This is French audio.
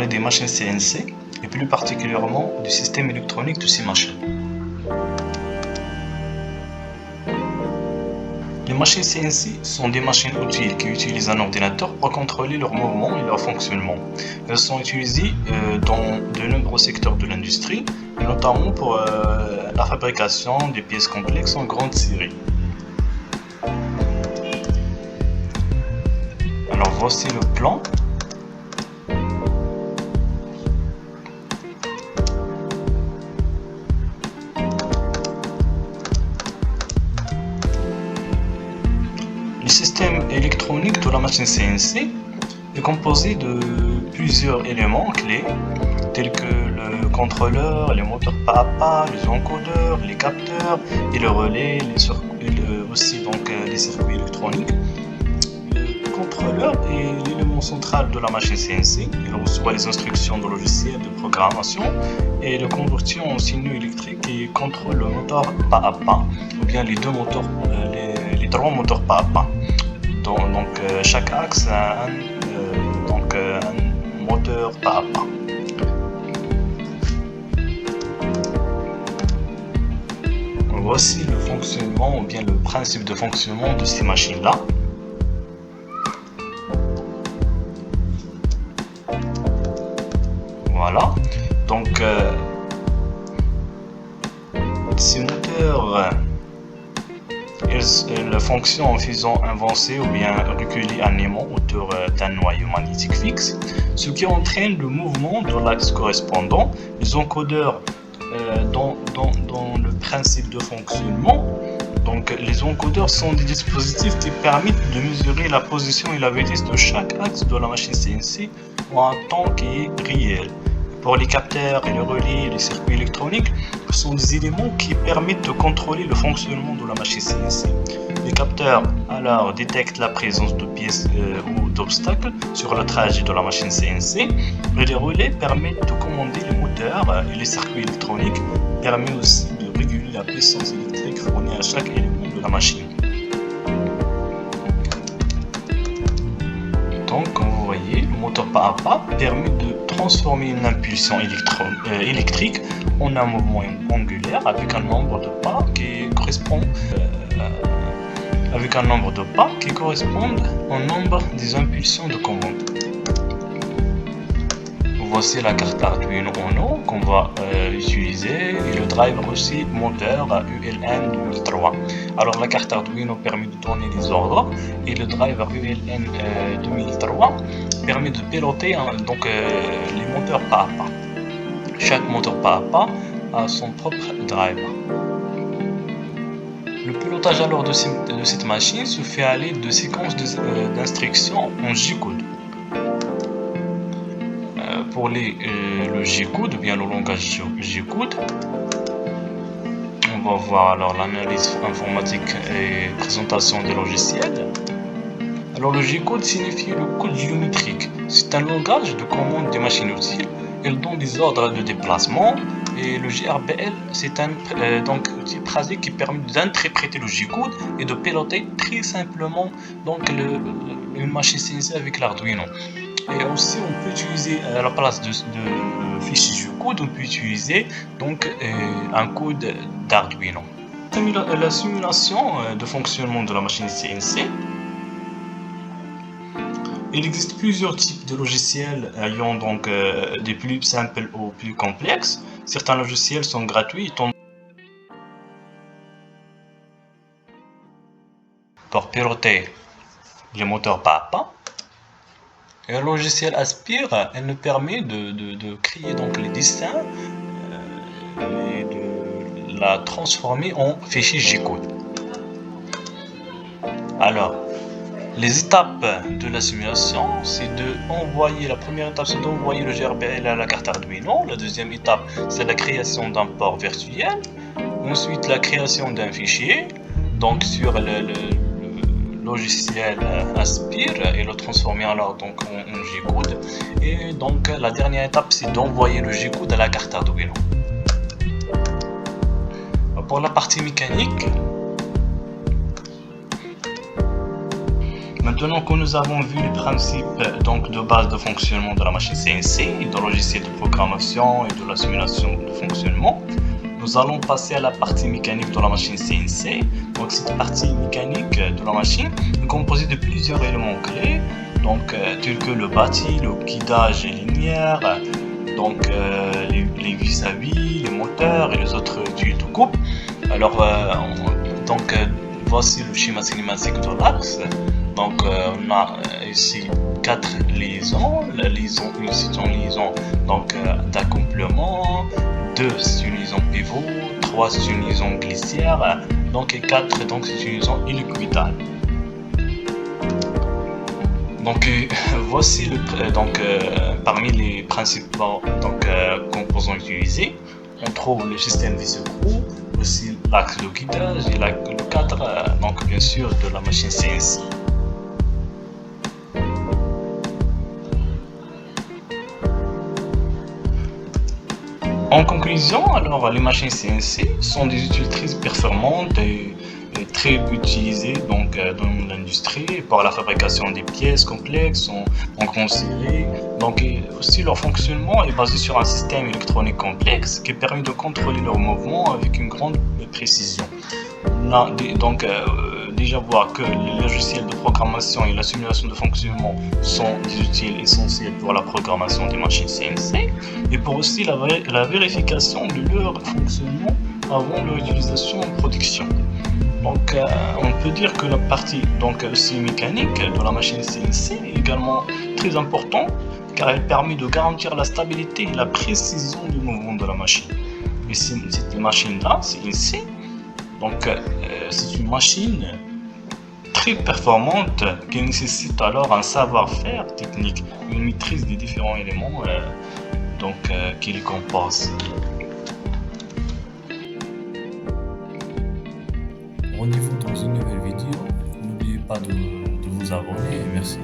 parler des machines CNC et plus particulièrement du système électronique de ces machines. Les machines CNC sont des machines utiles qui utilisent un ordinateur pour contrôler leur mouvement et leur fonctionnement. Elles sont utilisées dans de nombreux secteurs de l'industrie, notamment pour la fabrication des pièces complexes en grande série. Alors voici le plan. Le système électronique de la machine CNC est composé de plusieurs éléments clés tels que le contrôleur, les moteurs pas à pas, les encodeurs, les capteurs et le relais, aussi les circuits électroniques. Le contrôleur est l'élément central de la machine CNC. Il reçoit les instructions de logiciel de programmation et le convertit en signaux électriques qui contrôle le moteur pas à pas ou bien les trois moteurs pas à pas. Donc chaque axe a un moteur pas à pas. Voici le fonctionnement ou bien le principe de fonctionnement de ces machines-là. Voilà. Donc ces moteurs ils fonctionnent en faisant avancer ou bien reculer un aimant autour d'un noyau magnétique fixe, ce qui entraîne le mouvement de l'axe correspondant. Les encodeurs dans le principe de fonctionnement. Donc les encodeurs sont des dispositifs qui permettent de mesurer la position et la vitesse de chaque axe de la machine CNC en un temps qui est réel. Pour les capteurs et les relais et les circuits électroniques, ce sont des éléments qui permettent de contrôler le fonctionnement de la machine CNC. Les capteurs alors détectent la présence de pièces ou d'obstacles sur le trajet de la machine CNC et les relais permettent de commander les moteurs et les circuits électroniques permettent aussi de réguler la puissance électrique fournie à chaque élément de la machine. Donc, comme vous voyez, le moteur pas à pas permet de transformer une impulsion électrique en un mouvement angulaire avec un nombre de pas qui correspondent au nombre des impulsions de commande. Voici la carte Arduino Uno qu'on va utiliser et le driver aussi moteur ULN 2003. Alors la carte Arduino permet de donner des ordres et le driver ULN 2003 permet de piloter les moteurs pas à pas. Chaque moteur pas à pas a son propre driver. Le pilotage alors de cette machine se fait à l'aide de séquences d'instructions en G-code. Pour le G-code, ou bien le langage G-code, on va voir alors l'analyse informatique et présentation des logiciels. Alors le G-code signifie le code géométrique. C'est un langage de commande des machines utiles. Il donne des ordres de déplacement. Et le GRBL, c'est un outil pratique qui permet d'interpréter le G-code et de piloter très simplement une machine CNC avec l'Arduino. Et aussi, on peut utiliser à la place de fichier G-code, on peut utiliser un code d'Arduino. La simulation de fonctionnement de la machine CNC. Il existe plusieurs types de logiciels ayant des plus simples ou plus complexes. Certains logiciels sont gratuits pour piloter les moteurs pas à pas. Et le logiciel Aspire, elle nous permet de créer les dessins et de la transformer en fichier G-code. Alors, les étapes de la simulation, la première étape c'est d'envoyer le GRBL à la carte Arduino. La deuxième étape c'est la création d'un port virtuel. Ensuite la création d'un fichier, sur le logiciel Aspire et le transformer alors en G-code. Et la dernière étape c'est d'envoyer le G-code à la carte Arduino. Pour la partie mécanique, Maintenant que nous avons vu les principes donc, de base de fonctionnement de la machine CNC, de logiciel de programmation et de la simulation de fonctionnement, nous allons passer à la partie mécanique de la machine CNC. Donc cette partie mécanique de la machine est composée de plusieurs éléments clés, donc tels que le bâti, le guidage linéaire, donc les vis à vis, les moteurs et les autres tuyaux de coupe. Alors voici le schéma cinématique de l'axe. Donc on a ici 4 liaisons. La liaison 1 c'est une liaison d'accouplement, 2 c'est une liaison pivot, 3 c'est une liaison glissière, donc et 4 donc c'est une liaison hélicoïdale. Donc voici parmi les principaux composants utilisés, on trouve le système vis-à-gros, aussi l'axe de guidage et le cadre donc bien sûr de la machine CNC. En conclusion, alors les machines CNC sont des outils très performantes et très utilisés donc dans l'industrie pour la fabrication des pièces complexes en grande série. Donc et aussi leur fonctionnement est basé sur un système électronique complexe qui permet de contrôler leurs mouvements avec une grande précision. On a déjà voir que les logiciels de programmation et la simulation de fonctionnement sont des outils essentiels pour la programmation des machines CNC et pour aussi la vérification de leur fonctionnement avant leur utilisation en production. Donc on peut dire que la partie aussi mécanique de la machine CNC est également très importante car elle permet de garantir la stabilité et la précision du mouvement de la machine. Et cette machine-là, CNC, c'est une machine très performante qui nécessite alors un savoir-faire technique, une maîtrise des différents éléments qui les composent. Rendez-vous dans une nouvelle vidéo. N'oubliez pas de vous abonner et merci.